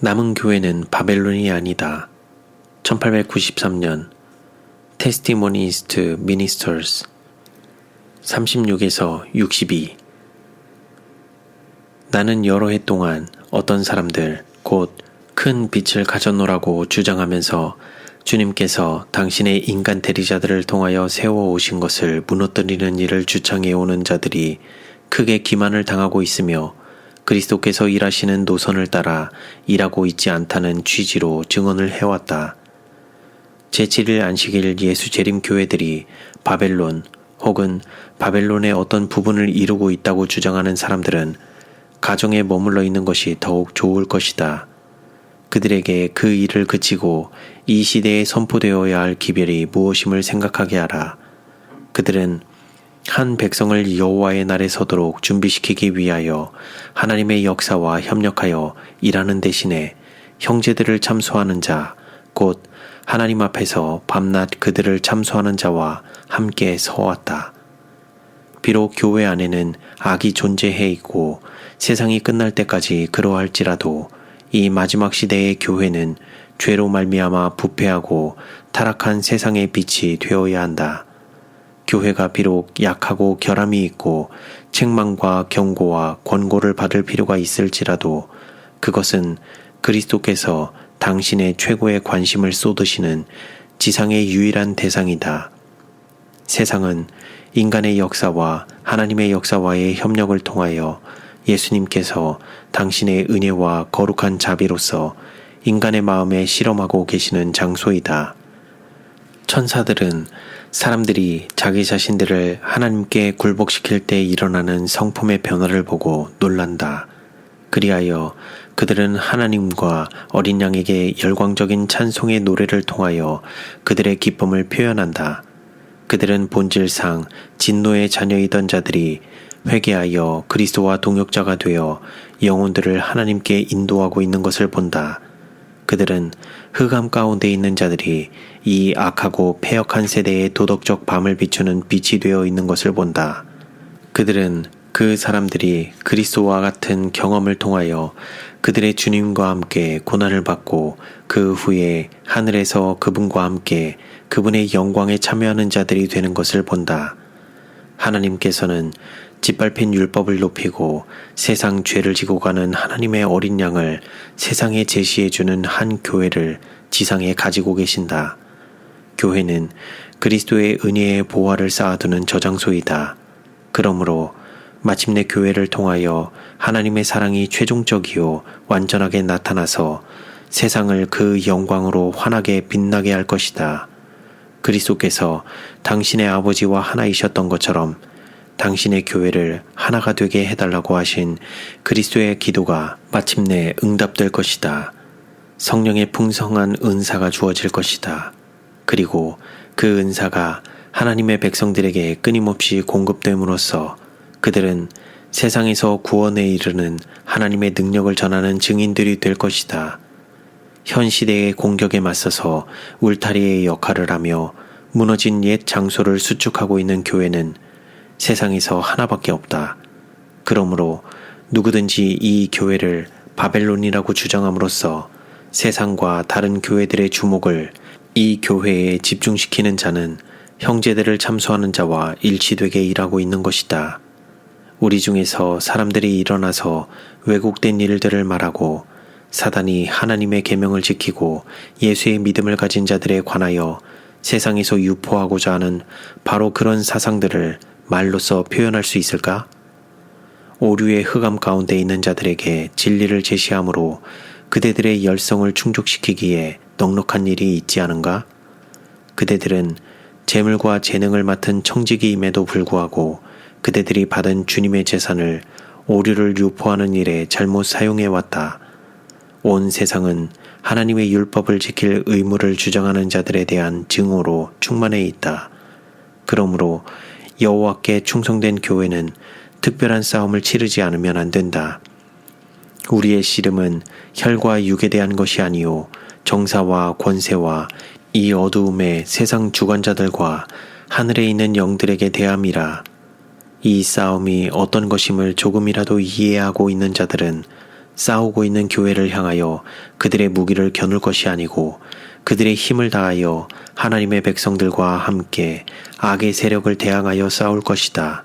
남은 교회는 바벨론이 아니다. 1893년 Testimonies to Ministers 36에서 62. 나는 여러 해 동안 어떤 사람들 곧 큰 빛을 가졌노라고 주장하면서 주님께서 당신의 인간 대리자들을 통하여 세워오신 것을 무너뜨리는 일을 주창해오는 자들이 크게 기만을 당하고 있으며 그리스도께서 일하시는 노선을 따라 일하고 있지 않다는 취지로 증언을 해왔다. 제7일 안식일 예수 재림 교회들이 바벨론 혹은 바벨론의 어떤 부분을 이루고 있다고 주장하는 사람들은 가정에 머물러 있는 것이 더욱 좋을 것이다. 그들에게 그 일을 그치고 이 시대에 선포되어야 할 기별이 무엇임을 생각하게 하라. 그들은 한 백성을 여호와의 날에 서도록 준비시키기 위하여 하나님의 역사와 협력하여 일하는 대신에 형제들을 참소하는 자, 곧 하나님 앞에서 밤낮 그들을 참소하는 자와 함께 서왔다. 비록 교회 안에는 악이 존재해 있고 세상이 끝날 때까지 그러할지라도 이 마지막 시대의 교회는 죄로 말미암아 부패하고 타락한 세상의 빛이 되어야 한다. 교회가 비록 약하고 결함이 있고 책망과 경고와 권고를 받을 필요가 있을지라도 그것은 그리스도께서 당신의 최고의 관심을 쏟으시는 지상의 유일한 대상이다. 세상은 인간의 역사와 하나님의 역사와의 협력을 통하여 예수님께서 당신의 은혜와 거룩한 자비로서 인간의 마음에 실험하고 계시는 장소이다. 천사들은 사람들이 자기 자신들을 하나님께 굴복시킬 때 일어나는 성품의 변화를 보고 놀란다. 그리하여 그들은 하나님과 어린 양에게 열광적인 찬송의 노래를 통하여 그들의 기쁨을 표현한다. 그들은 본질상 진노의 자녀이던 자들이 회개하여 그리스도와 동역자가 되어 영혼들을 하나님께 인도하고 있는 것을 본다. 그들은 흑암 가운데 있는 자들이 이 악하고 패역한 세대의 도덕적 밤을 비추는 빛이 되어 있는 것을 본다. 그들은 그 사람들이 그리스도와 같은 경험을 통하여 그들의 주님과 함께 고난을 받고 그 후에 하늘에서 그분과 함께 그분의 영광에 참여하는 자들이 되는 것을 본다. 하나님께서는 짓밟힌 율법을 높이고 세상 죄를 지고 가는 하나님의 어린 양을 세상에 제시해주는 한 교회를 지상에 가지고 계신다. 교회는 그리스도의 은혜의 보화를 쌓아두는 저장소이다. 그러므로 마침내 교회를 통하여 하나님의 사랑이 최종적이요 완전하게 나타나서 세상을 그 영광으로 환하게 빛나게 할 것이다. 그리스도께서 당신의 아버지와 하나이셨던 것처럼 당신의 교회를 하나가 되게 해달라고 하신 그리스도의 기도가 마침내 응답될 것이다. 성령의 풍성한 은사가 주어질 것이다. 그리고 그 은사가 하나님의 백성들에게 끊임없이 공급됨으로써 그들은 세상에서 구원에 이르는 하나님의 능력을 전하는 증인들이 될 것이다. 현 시대의 공격에 맞서서 울타리의 역할을 하며 무너진 옛 장소를 수축하고 있는 교회는 세상에서 하나밖에 없다. 그러므로 누구든지 이 교회를 바벨론이라고 주장함으로써 세상과 다른 교회들의 주목을 이 교회에 집중시키는 자는 형제들을 참소하는 자와 일치되게 일하고 있는 것이다. 우리 중에서 사람들이 일어나서 왜곡된 일들을 말하고 사단이 하나님의 계명을 지키고 예수의 믿음을 가진 자들에 관하여 세상에서 유포하고자 하는 바로 그런 사상들을 말로써 표현할 수 있을까? 오류의 흑암 가운데 있는 자들에게 진리를 제시함으로 그대들의 열성을 충족시키기에 넉넉한 일이 있지 않은가? 그대들은 재물과 재능을 맡은 청지기임에도 불구하고 그대들이 받은 주님의 재산을 오류를 유포하는 일에 잘못 사용해왔다. 온 세상은 하나님의 율법을 지킬 의무를 주장하는 자들에 대한 증오로 충만해 있다. 그러므로 여호와께 충성된 교회는 특별한 싸움을 치르지 않으면 안 된다. 우리의 씨름은 혈과 육에 대한 것이 아니요 정사와 권세와 이 어두움의 세상 주관자들과 하늘에 있는 영들에게 대함이라. 이 싸움이 어떤 것임을 조금이라도 이해하고 있는 자들은 싸우고 있는 교회를 향하여 그들의 무기를 겨눌 것이 아니고 그들의 힘을 다하여 하나님의 백성들과 함께 악의 세력을 대항하여 싸울 것이다.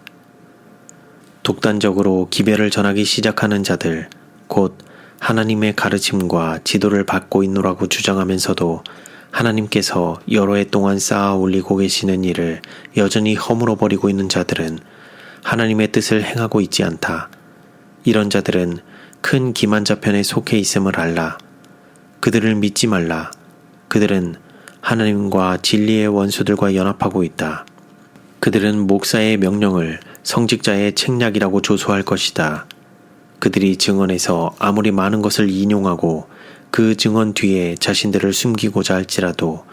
독단적으로 기별을 전하기 시작하는 자들, 곧 하나님의 가르침과 지도를 받고 있노라고 주장하면서도 하나님께서 여러 해 동안 쌓아 올리고 계시는 일을 여전히 허물어 버리고 있는 자들은 하나님의 뜻을 행하고 있지 않다. 이런 자들은 큰 기만자편에 속해 있음을 알라. 그들을 믿지 말라. 그들은 하나님과 진리의 원수들과 연합하고 있다. 그들은 목사의 명령을 성직자의 책략이라고 조소할 것이다. 그들이 증언에서 아무리 많은 것을 인용하고 그 증언 뒤에 자신들을 숨기고자 할지라도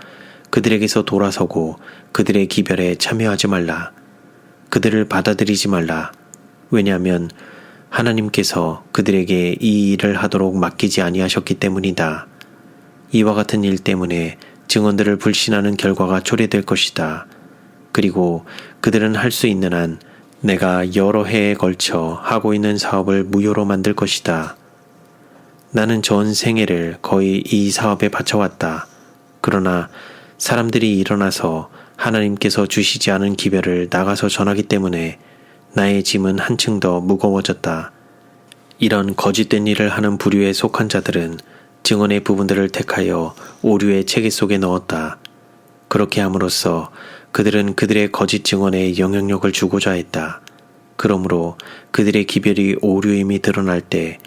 그들에게서 돌아서고 그들의 기별에 참여하지 말라. 그들을 받아들이지 말라. 왜냐하면 하나님께서 그들에게 이 일을 하도록 맡기지 아니하셨기 때문이다. 이와 같은 일 때문에 증언들을 불신하는 결과가 초래될 것이다. 그리고 그들은 할 수 있는 한 내가 여러 해에 걸쳐 하고 있는 사업을 무효로 만들 것이다. 나는 전 생애를 거의 이 사업에 바쳐왔다. 그러나 사람들이 일어나서 하나님께서 주시지 않은 기별을 나가서 전하기 때문에 나의 짐은 한층 더 무거워졌다. 이런 거짓된 일을 하는 부류에 속한 자들은 증언의 부분들을 택하여 오류의 체계 속에 넣었다. 그렇게 함으로써 그들은 그들의 거짓 증언에 영향력을 주고자 했다. 그러므로 그들의 기별이 오류임이 드러날 때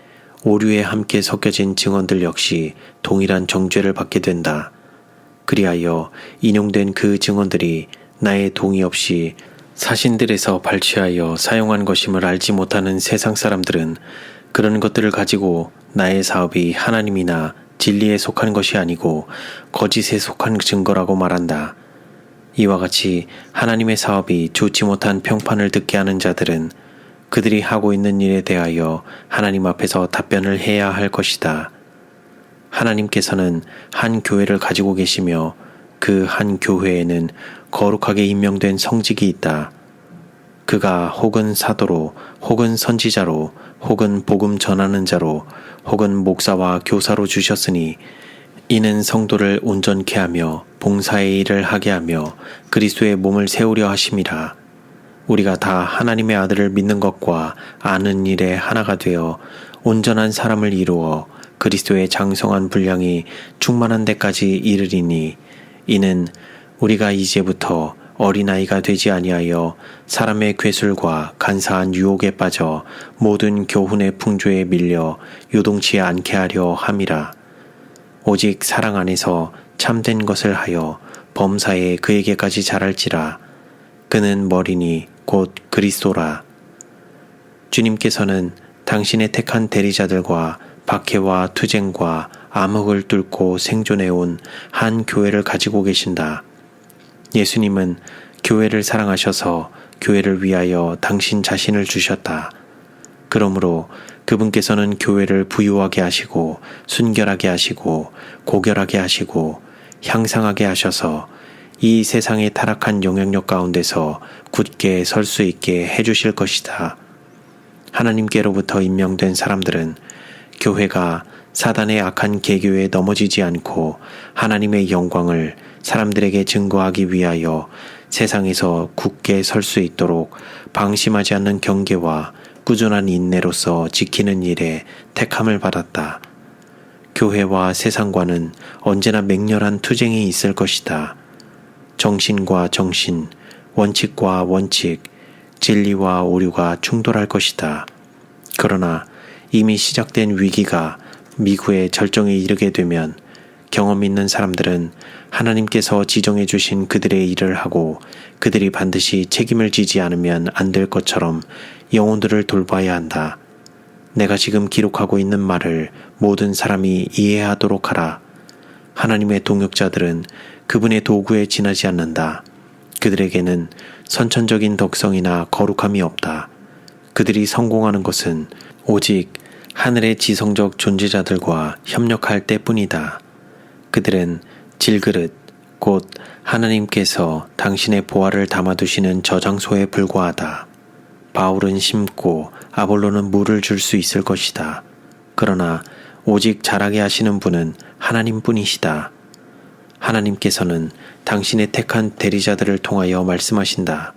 오류에 함께 섞여진 증언들 역시 동일한 정죄를 받게 된다. 그리하여 인용된 그 증언들이 나의 동의 없이 사신들에서 발췌하여 사용한 것임을 알지 못하는 세상 사람들은 그런 것들을 가지고 나의 사업이 하나님이나 진리에 속한 것이 아니고 거짓에 속한 증거라고 말한다. 이와 같이 하나님의 사업이 좋지 못한 평판을 듣게 하는 자들은 그들이 하고 있는 일에 대하여 하나님 앞에서 답변을 해야 할 것이다. 하나님께서는 한 교회를 가지고 계시며 그 한 교회에는 거룩하게 임명된 성직이 있다. 그가 혹은 사도로, 혹은 선지자로, 혹은 복음 전하는 자로, 혹은 목사와 교사로 주셨으니 이는 성도를 온전케 하며 봉사의 일을 하게 하며 그리스도의 몸을 세우려 하심이라. 우리가 다 하나님의 아들을 믿는 것과 아는 일에 하나가 되어 온전한 사람을 이루어 그리스도의 장성한 분량이 충만한 데까지 이르리니 이는 우리가 이제부터 어린아이가 되지 아니하여 사람의 괴술과 간사한 유혹에 빠져 모든 교훈의 풍조에 밀려 요동치 않게 하려 함이라. 오직 사랑 안에서 참된 것을 하여 범사에 그에게까지 자랄지라. 그는 머리니 곧 그리스도라. 주님께서는 당신의 택한 대리자들과 박해와 투쟁과 암흑을 뚫고 생존해온 한 교회를 가지고 계신다. 예수님은 교회를 사랑하셔서 교회를 위하여 당신 자신을 주셨다. 그러므로 그분께서는 교회를 부유하게 하시고 순결하게 하시고 고결하게 하시고 향상하게 하셔서 이 세상의 타락한 영향력 가운데서 굳게 설 수 있게 해주실 것이다. 하나님께로부터 임명된 사람들은 교회가 사단의 악한 계교에 넘어지지 않고 하나님의 영광을 사람들에게 증거하기 위하여 세상에서 굳게 설 수 있도록 방심하지 않는 경계와 꾸준한 인내로서 지키는 일에 택함을 받았다. 교회와 세상과는 언제나 맹렬한 투쟁이 있을 것이다. 정신과 정신, 원칙과 원칙, 진리와 오류가 충돌할 것이다. 그러나 이미 시작된 위기가 미구의 절정에 이르게 되면 경험 있는 사람들은 하나님께서 지정해 주신 그들의 일을 하고 그들이 반드시 책임을 지지 않으면 안 될 것처럼 영혼들을 돌봐야 한다. 내가 지금 기록하고 있는 말을 모든 사람이 이해하도록 하라. 하나님의 동역자들은 그분의 도구에 지나지 않는다. 그들에게는 선천적인 덕성이나 거룩함이 없다. 그들이 성공하는 것은 오직 하늘의 지성적 존재자들과 협력할 때뿐이다. 그들은 질그릇, 곧 하나님께서 당신의 보화를 담아두시는 저장소에 불과하다. 바울은 심고 아볼로는 물을 줄 수 있을 것이다. 그러나 오직 잘하게 하시는 분은 하나님뿐이시다. 하나님께서는 당신의 택한 대리자들을 통하여 말씀하신다.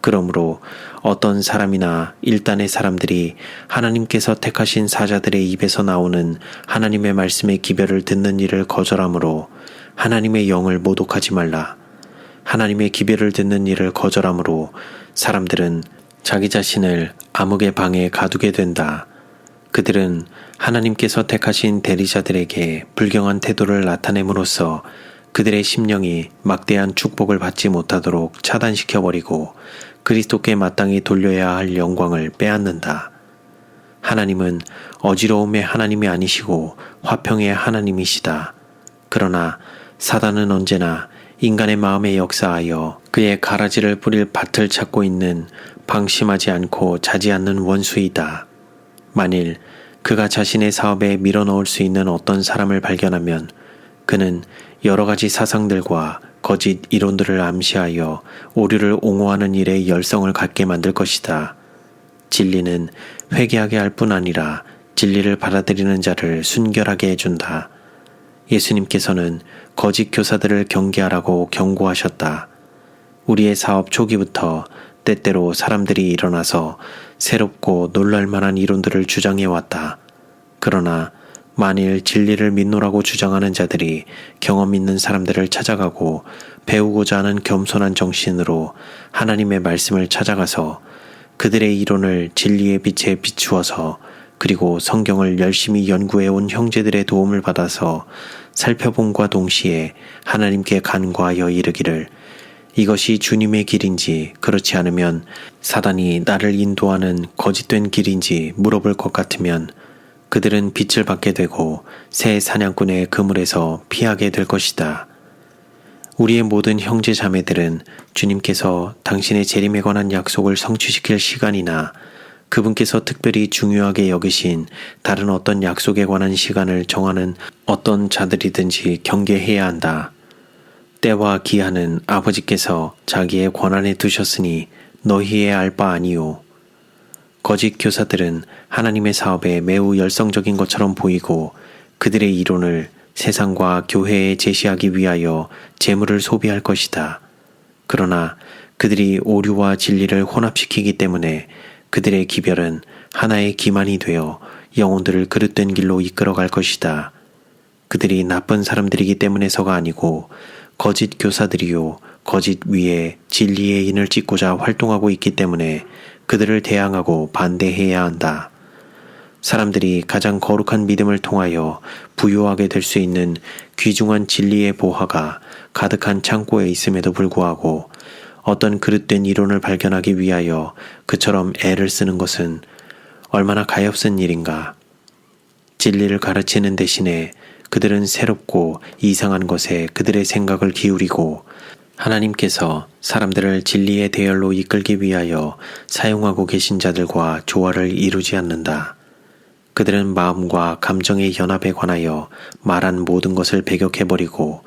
그러므로 어떤 사람이나 일단의 사람들이 하나님께서 택하신 사자들의 입에서 나오는 하나님의 말씀의 기별을 듣는 일을 거절하므로 하나님의 영을 모독하지 말라. 하나님의 기별을 듣는 일을 거절하므로 사람들은 자기 자신을 암흑의 방에 가두게 된다. 그들은 하나님께서 택하신 대리자들에게 불경한 태도를 나타냄으로써 그들의 심령이 막대한 축복을 받지 못하도록 차단시켜버리고 그리스도께 마땅히 돌려야 할 영광을 빼앗는다. 하나님은 어지러움의 하나님이 아니시고 화평의 하나님이시다. 그러나 사단은 언제나 인간의 마음에 역사하여 그의 가라지를 뿌릴 밭을 찾고 있는 방심하지 않고 자지 않는 원수이다. 만일 그가 자신의 사업에 밀어넣을 수 있는 어떤 사람을 발견하면 그는 여러 가지 사상들과 거짓 이론들을 암시하여 오류를 옹호하는 일에 열성을 갖게 만들 것이다. 진리는 회개하게 할 뿐 아니라 진리를 받아들이는 자를 순결하게 해준다. 예수님께서는 거짓 교사들을 경계하라고 경고하셨다. 우리의 사업 초기부터 때때로 사람들이 일어나서 새롭고 놀랄만한 이론들을 주장해왔다. 그러나 만일 진리를 믿노라고 주장하는 자들이 경험 있는 사람들을 찾아가고 배우고자 하는 겸손한 정신으로 하나님의 말씀을 찾아가서 그들의 이론을 진리의 빛에 비추어서 그리고 성경을 열심히 연구해온 형제들의 도움을 받아서 살펴봄과 동시에 하나님께 간구하여 이르기를 이것이 주님의 길인지 그렇지 않으면 사단이 나를 인도하는 거짓된 길인지 물어볼 것 같으면 그들은 빛을 받게 되고 새 사냥꾼의 그물에서 피하게 될 것이다. 우리의 모든 형제 자매들은 주님께서 당신의 재림에 관한 약속을 성취시킬 시간이나 그분께서 특별히 중요하게 여기신 다른 어떤 약속에 관한 시간을 정하는 어떤 자들이든지 경계해야 한다. 때와 기한은 아버지께서 자기의 권한에 두셨으니 너희의 알 바 아니요. 거짓 교사들은 하나님의 사업에 매우 열성적인 것처럼 보이고 그들의 이론을 세상과 교회에 제시하기 위하여 재물을 소비할 것이다. 그러나 그들이 오류와 진리를 혼합시키기 때문에 그들의 기별은 하나의 기만이 되어 영혼들을 그릇된 길로 이끌어갈 것이다. 그들이 나쁜 사람들이기 때문에서가 아니고 거짓 교사들이요 거짓 위에 진리의 인을 찍고자 활동하고 있기 때문에 그들을 대항하고 반대해야 한다. 사람들이 가장 거룩한 믿음을 통하여 부유하게 될 수 있는 귀중한 진리의 보화가 가득한 창고에 있음에도 불구하고 어떤 그릇된 이론을 발견하기 위하여 그처럼 애를 쓰는 것은 얼마나 가엾은 일인가. 진리를 가르치는 대신에 그들은 새롭고 이상한 것에 그들의 생각을 기울이고 하나님께서 사람들을 진리의 대열로 이끌기 위하여 사용하고 계신 자들과 조화를 이루지 않는다. 그들은 마음과 감정의 연합에 관하여 말한 모든 것을 배격해버리고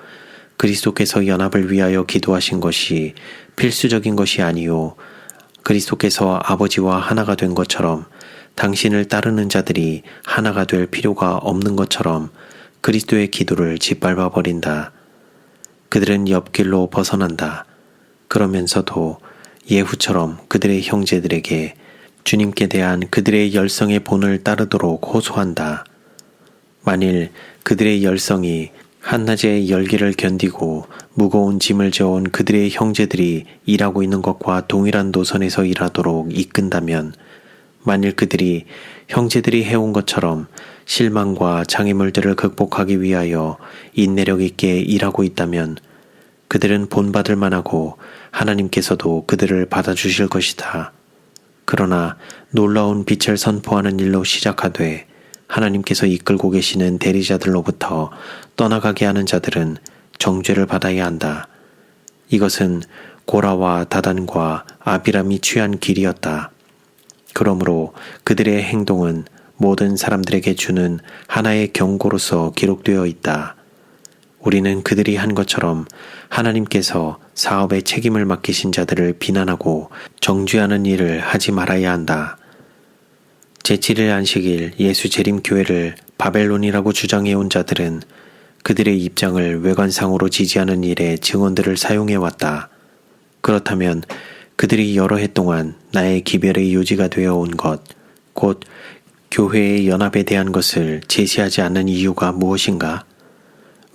그리스도께서 연합을 위하여 기도하신 것이 필수적인 것이 아니요 그리스도께서 아버지와 하나가 된 것처럼 당신을 따르는 자들이 하나가 될 필요가 없는 것처럼 그리스도의 기도를 짓밟아 버린다. 그들은 옆길로 벗어난다. 그러면서도 예후처럼 그들의 형제들에게 주님께 대한 그들의 열성의 본을 따르도록 호소한다. 만일 그들의 열성이 한낮의 열기를 견디고 무거운 짐을 져온 그들의 형제들이 일하고 있는 것과 동일한 노선에서 일하도록 이끈다면 만일 그들이 형제들이 해온 것처럼 실망과 장애물들을 극복하기 위하여 인내력 있게 일하고 있다면 그들은 본받을 만하고 하나님께서도 그들을 받아주실 것이다. 그러나 놀라운 빛을 선포하는 일로 시작하되 하나님께서 이끌고 계시는 대리자들로부터 떠나가게 하는 자들은 정죄를 받아야 한다. 이것은 고라와 다단과 아비람이 취한 길이었다. 그러므로 그들의 행동은 모든 사람들에게 주는 하나의 경고로서 기록되어 있다. 우리는 그들이 한 것처럼 하나님께서 사업에 책임을 맡기신 자들을 비난하고 정죄하는 일을 하지 말아야 한다. 제7일 안식일 예수 재림교회를 바벨론이라고 주장해온 자들은 그들의 입장을 외관상으로 지지하는 일에 증언들을 사용해왔다. 그렇다면 그들이 여러 해 동안 나의 기별의 요지가 되어 온 것, 곧 교회의 연합에 대한 것을 제시하지 않는 이유가 무엇인가?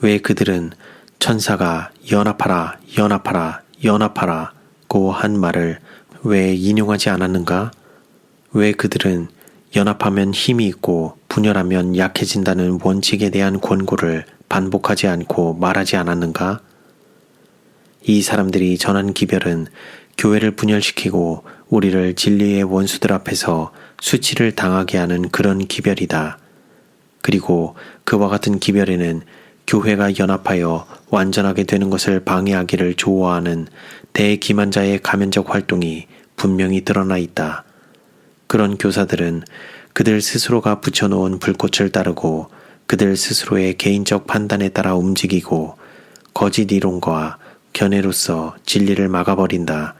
왜 그들은 천사가 연합하라, 연합하라, 연합하라고 한 말을 왜 인용하지 않았는가? 왜 그들은 연합하면 힘이 있고 분열하면 약해진다는 원칙에 대한 권고를 반복하지 않고 말하지 않았는가? 이 사람들이 전한 기별은 교회를 분열시키고 우리를 진리의 원수들 앞에서 수치를 당하게 하는 그런 기별이다. 그리고 그와 같은 기별에는 교회가 연합하여 완전하게 되는 것을 방해하기를 좋아하는 대기만자의 가면적 활동이 분명히 드러나 있다. 그런 교사들은 그들 스스로가 붙여놓은 불꽃을 따르고 그들 스스로의 개인적 판단에 따라 움직이고 거짓 이론과 견해로서 진리를 막아버린다.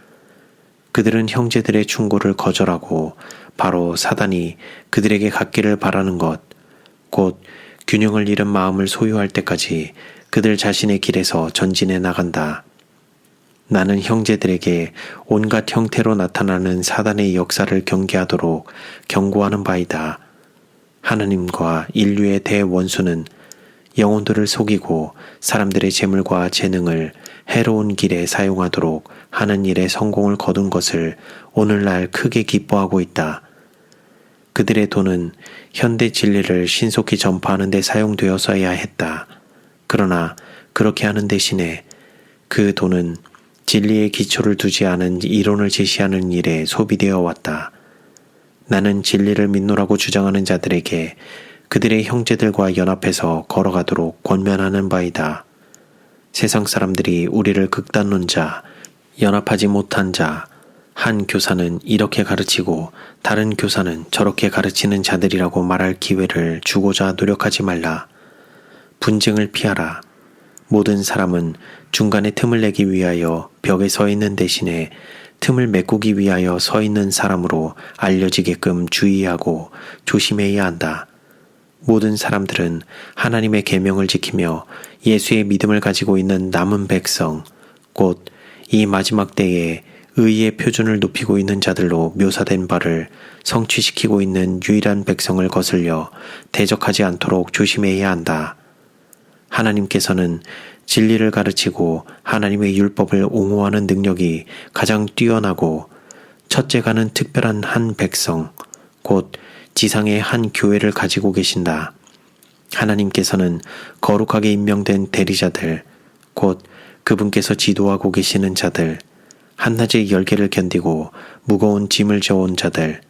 그들은 형제들의 충고를 거절하고 바로 사단이 그들에게 갖기를 바라는 것, 곧 균형을 잃은 마음을 소유할 때까지 그들 자신의 길에서 전진해 나간다. 나는 형제들에게 온갖 형태로 나타나는 사단의 역사를 경계하도록 경고하는 바이다. 하느님과 인류의 대원수는 영혼들을 속이고 사람들의 재물과 재능을 해로운 길에 사용하도록 하는 일에 성공을 거둔 것을 오늘날 크게 기뻐하고 있다. 그들의 돈은 현대 진리를 신속히 전파하는 데 사용되었어야 했다. 그러나 그렇게 하는 대신에 그 돈은 진리의 기초를 두지 않은 이론을 제시하는 일에 소비되어 왔다. 나는 진리를 믿노라고 주장하는 자들에게 그들의 형제들과 연합해서 걸어가도록 권면하는 바이다. 세상 사람들이 우리를 극단론자, 연합하지 못한 자, 한 교사는 이렇게 가르치고 다른 교사는 저렇게 가르치는 자들이라고 말할 기회를 주고자 노력하지 말라. 분쟁을 피하라. 모든 사람은 중간에 틈을 내기 위하여 벽에 서 있는 대신에 틈을 메꾸기 위하여 서 있는 사람으로 알려지게끔 주의하고 조심해야 한다. 모든 사람들은 하나님의 계명을 지키며 예수의 믿음을 가지고 있는 남은 백성, 곧 이 마지막 때에 의의 표준을 높이고 있는 자들로 묘사된 바를 성취시키고 있는 유일한 백성을 거슬려 대적하지 않도록 조심해야 한다. 하나님께서는 진리를 가르치고 하나님의 율법을 옹호하는 능력이 가장 뛰어나고 첫째가는 특별한 한 백성, 곧 지상의 한 교회를 가지고 계신다. 하나님께서는 거룩하게 임명된 대리자들, 곧 그분께서 지도하고 계시는 자들, 한낮의 열개를 견디고 무거운 짐을 져온 자들,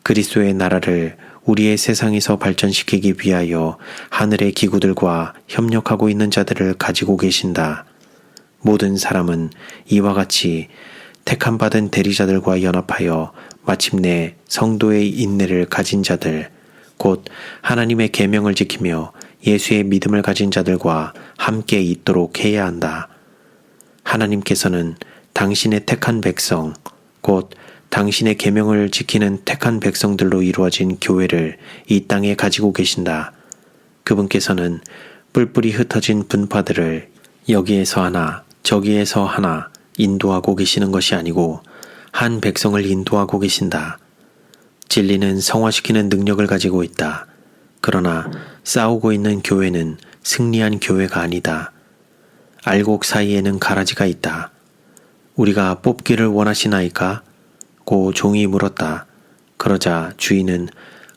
그리스도의 나라를 우리의 세상에서 발전시키기 위하여 하늘의 기구들과 협력하고 있는 자들을 가지고 계신다. 모든 사람은 이와 같이 택함 받은 대리자들과 연합하여 마침내 성도의 인내를 가진 자들, 곧 하나님의 계명을 지키며 예수의 믿음을 가진 자들과 함께 있도록 해야 한다. 하나님께서는 당신의 택한 백성, 곧 당신의 계명을 지키는 택한 백성들로 이루어진 교회를 이 땅에 가지고 계신다. 그분께서는 뿔뿔이 흩어진 분파들을 여기에서 하나, 저기에서 하나 인도하고 계시는 것이 아니고 한 백성을 인도하고 계신다. 진리는 성화시키는 능력을 가지고 있다. 그러나 싸우고 있는 교회는 승리한 교회가 아니다. 알곡 사이에는 가라지가 있다. 우리가 뽑기를 원하시나이까? 고 종이 물었다. 그러자 주인은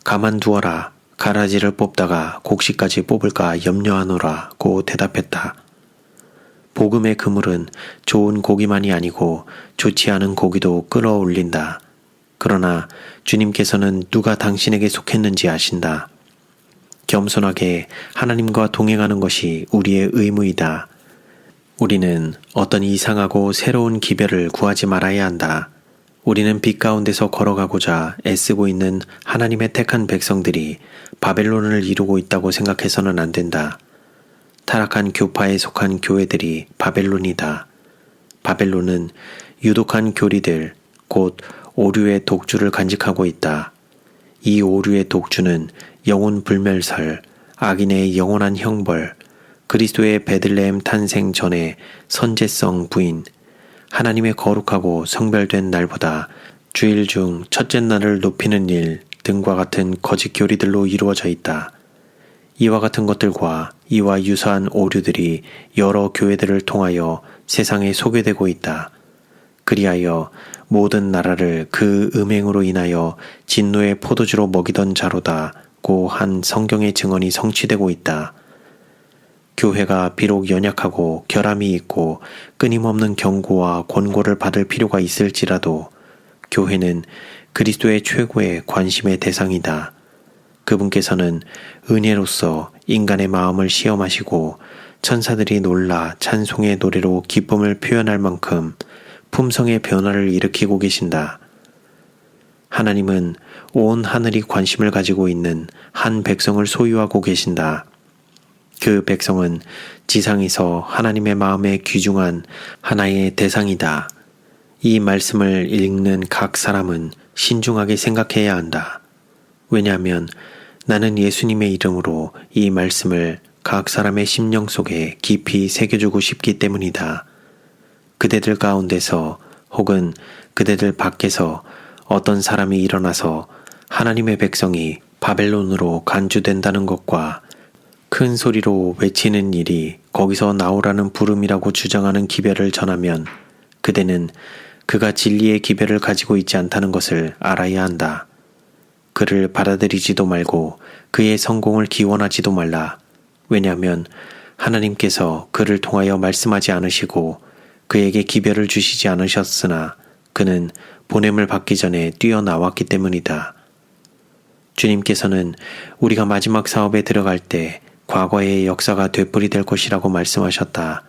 가만두어라. 가라지를 뽑다가 곡식까지 뽑을까 염려하노라 고 대답했다. 복음의 그물은 좋은 고기만이 아니고 좋지 않은 고기도 끌어올린다. 그러나 주님께서는 누가 당신에게 속했는지 아신다. 겸손하게 하나님과 동행하는 것이 우리의 의무이다. 우리는 어떤 이상하고 새로운 기별을 구하지 말아야 한다. 우리는 빛 가운데서 걸어가고자 애쓰고 있는 하나님의 택한 백성들이 바벨론을 이루고 있다고 생각해서는 안 된다. 타락한 교파에 속한 교회들이 바벨론이다. 바벨론은 유독한 교리들, 곧 오류의 독주를 간직하고 있다. 이 오류의 독주는 영혼 불멸설, 악인의 영원한 형벌, 그리스도의 베들레헴 탄생 전의 선제성 부인, 하나님의 거룩하고 성별된 날보다 주일 중 첫째 날을 높이는 일 등과 같은 거짓 교리들로 이루어져 있다. 이와 같은 것들과 이와 유사한 오류들이 여러 교회들을 통하여 세상에 소개되고 있다. 그리하여 모든 나라를 그 음행으로 인하여 진노의 포도주로 먹이던 자로다고 한 성경의 증언이 성취되고 있다. 교회가 비록 연약하고 결함이 있고 끊임없는 경고와 권고를 받을 필요가 있을지라도 교회는 그리스도의 최고의 관심의 대상이다. 그분께서는 은혜로서 인간의 마음을 시험하시고 천사들이 놀라 찬송의 노래로 기쁨을 표현할 만큼 품성의 변화를 일으키고 계신다. 하나님은 온 하늘이 관심을 가지고 있는 한 백성을 소유하고 계신다. 그 백성은 지상에서 하나님의 마음에 귀중한 하나의 대상이다. 이 말씀을 읽는 각 사람은 신중하게 생각해야 한다. 왜냐하면 나는 예수님의 이름으로 이 말씀을 각 사람의 심령 속에 깊이 새겨주고 싶기 때문이다. 그대들 가운데서 혹은 그대들 밖에서 어떤 사람이 일어나서 하나님의 백성이 바벨론으로 간주된다는 것과 큰 소리로 외치는 일이 거기서 나오라는 부름이라고 주장하는 기별을 전하면 그대는 그가 진리의 기별을 가지고 있지 않다는 것을 알아야 한다. 그를 받아들이지도 말고 그의 성공을 기원하지도 말라. 왜냐하면 하나님께서 그를 통하여 말씀하지 않으시고 그에게 기별을 주시지 않으셨으나 그는 보냄을 받기 전에 뛰어나왔기 때문이다. 주님께서는 우리가 마지막 사업에 들어갈 때 과거의 역사가 되풀이될 것이라고 말씀하셨다.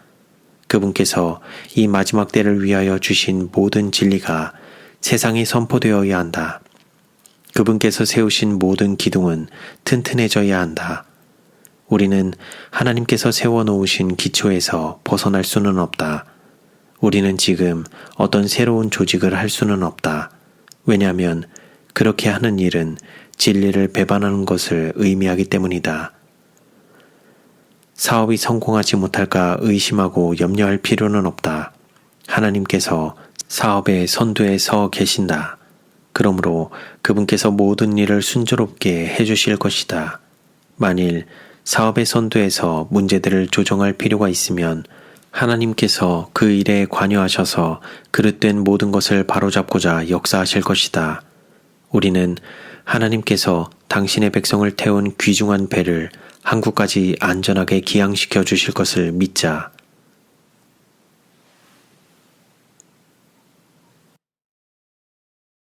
그분께서 이 마지막 때를 위하여 주신 모든 진리가 세상에 선포되어야 한다. 그분께서 세우신 모든 기둥은 튼튼해져야 한다. 우리는 하나님께서 세워놓으신 기초에서 벗어날 수는 없다. 우리는 지금 어떤 새로운 조직을 할 수는 없다. 왜냐하면 그렇게 하는 일은 진리를 배반하는 것을 의미하기 때문이다. 사업이 성공하지 못할까 의심하고 염려할 필요는 없다. 하나님께서 사업의 선두에 서 계신다. 그러므로 그분께서 모든 일을 순조롭게 해주실 것이다. 만일 사업의 선두에서 문제들을 조정할 필요가 있으면 하나님께서 그 일에 관여하셔서 그릇된 모든 것을 바로잡고자 역사하실 것이다. 우리는 하나님께서 당신의 백성을 태운 귀중한 배를 한국까지 안전하게 기항시켜 주실 것을 믿자.